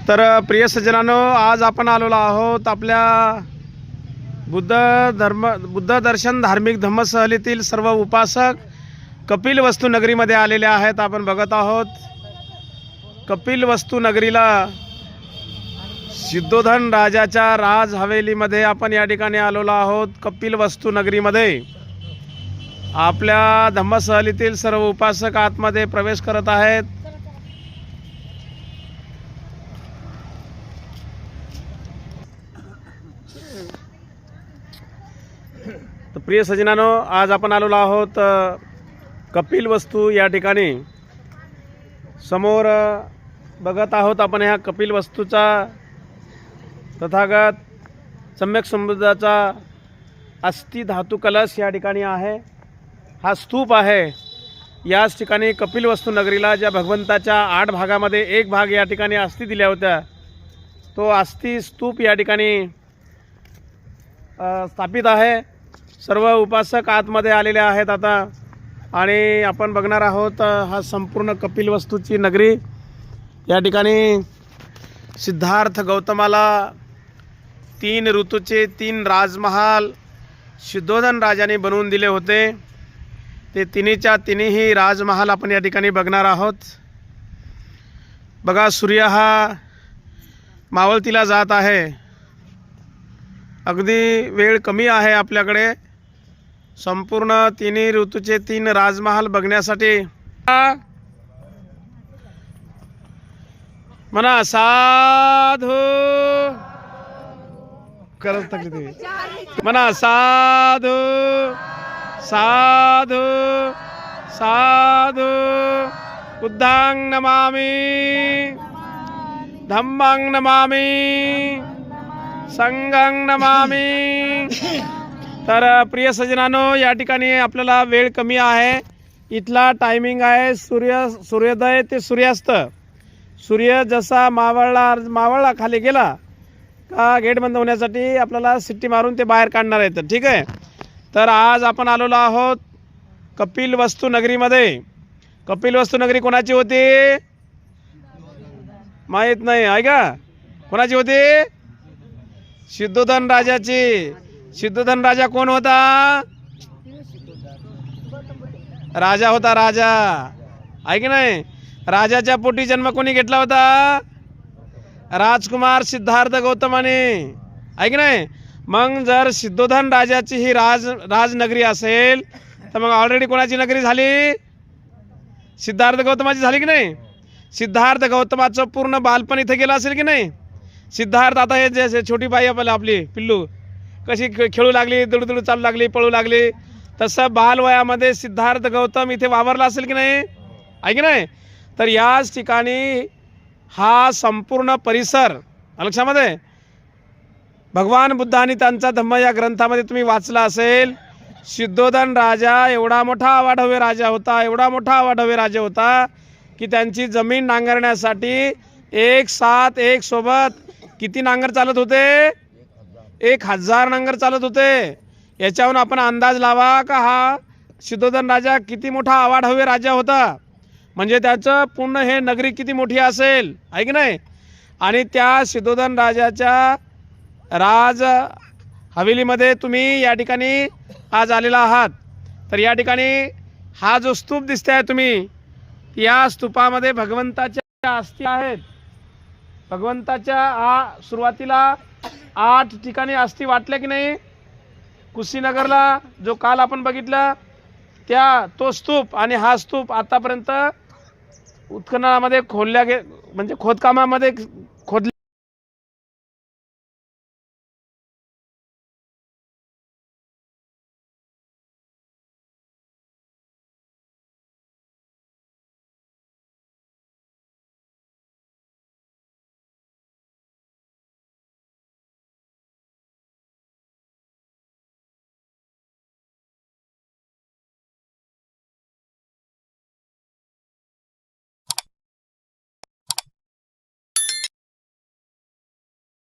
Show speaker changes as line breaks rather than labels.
तर प्रिय सज्जनांनो, आज आपण आलेलो आहोत आपल्या बुद्ध दर्शन धार्मिक धम्मसहलीतील सर्व उपासक कपिलवस्तू नगरीमध्ये आलेले आहेत. आपण बघत आहोत कपिलवस्तू नगरीला सिद्धोधन राजाच्या राज हवेलीमध्ये आपण या ठिकाणी आलेलो आहोत. कपिलवस्तू नगरीमध्ये आपल्या धम्मसहलीतील सर्व उपासक आतमध्ये प्रवेश करत आहेत. तर प्रिय सज्जनांनो, आज आपण आलेलो आहोत कपिलवस्तू या ठिकाणी. समोर बघत आहोत आपण ह्या कपिलवस्तूचा तथागत सम्यक समुद्राचा अस्थि धातू कलश या ठिकाणी आहे. हा स्तूप आहे. याच ठिकाणी कपिलवस्तू नगरीला ज्या भगवंताच्या 8 भागामध्ये एक भाग या ठिकाणी अस्थि दिल्या होत्या, तो अस्थि स्तूप या ठिकाणी स्थापित आहे. सर्व उपासक आतमध्ये आलेले आहेत आता, आणि आपण बघणार आहोत हा संपूर्ण कपिलवस्तूची नगरी. या ठिकाणी सिद्धार्थ गौतमाला 3 ऋतूचे 3 राजमहाल सिद्धोधन राजाने बनवून दिले होते. ते तिन्ही राजमहाल आपण या ठिकाणी बघणार आहोत. बघा, सूर्य हा मावळतीला जात आहे. अगदी वेळ कमी आहे आपल्याकडे संपूर्ण 3 ऋतूचे 3 राजमहाल बघण्यासाठी. म्हणा साधू करत तकली म्हणा साधू साधू साधू. बुद्धां नमामि, धम्मां नमामि, संघं नमामि. तर प्रिय सज्जनांनो, या ठिकाणी आपल्याला वेळ कमी आहे. इथला टायमिंग आहे सूर्योदय ते सूर्यास्त. सूर्य जसा मावळला खाली गेला का गेट बंद होण्यासाठी आपल्याला सिट्टी मारून ते बाहेर काढणार आहेत. ठीक आहे. तर आज आपण आलेलो आहोत कपिलवस्तू नगरीमध्ये. कपिलवस्तू नगरी कोणाची होती माहीत नाही आहे का? कोणाची होती? सिद्धोधन राजाची. सिद्धोधन राजा कोण होता? राजा होता, राजा. आहे की नाही? राजाच्या पोटी जन्म कोणी घेतला होता? राजकुमार सिद्धार्थ गौतमाने. आहे की नाही? मग जर सिद्धोधन राजाची ही राजनगरी असेल तर मग ऑलरेडी कोणाची नगरी झाली? सिद्धार्थ गौतमाची झाली की नाही? सिद्धार्थ गौतमाचं पूर्ण बालपण इथे गेलं असेल की नाही? सिद्धार्थ आता हे जे छोटी बाई आपली पिल्लू कशी खेळू लागली, दुडू चालू लागली, पळू लागली, तसं बालवयामध्ये सिद्धार्थ गौतम इथे वावरला असेल की नाही? आहे की नाही? तर याच ठिकाणी हा संपूर्ण परिसर लक्षामध्ये भगवान बुद्धांनी त्यांचा धम्म या ग्रंथामध्ये तुम्ही वाचला असेल. सिद्धोधन राजा एवढा मोठा अवाढव्य राजा होता, एवढा मोठा अवाढव्य राजा होता की त्यांची जमीन नांगरण्यासाठी एक सोबत किती नांगर चालत होते? 1000 नांगर चालत होते. याच्यावरून आपण अंदाज लावा का हा सिद्धोधन राजा किती मोठा अवाढव्य राजा होता. म्हणजे त्याचं पूर्ण हे नगरी किती मोठी असेल. आहे की नाही? आणि त्या सिद्धोधन राजाच्या राज हवेलीमध्ये तुम्ही या ठिकाणी आज आलेला आहात. तर या ठिकाणी हा जो स्तूप दिसताय तुम्ही, या स्तूपामध्ये भगवंताच्या अस्थी आहेत. भगवंताच्या सुरुवातीला 8 ठिकाणी अस्थी वाटल्या की नाही? कुशीनगरला जो काल आपण बघितला तो स्तूप आणि हा स्तूप आतापर्यंत उत्खननामध्ये म्हणजे खोदकामामध्ये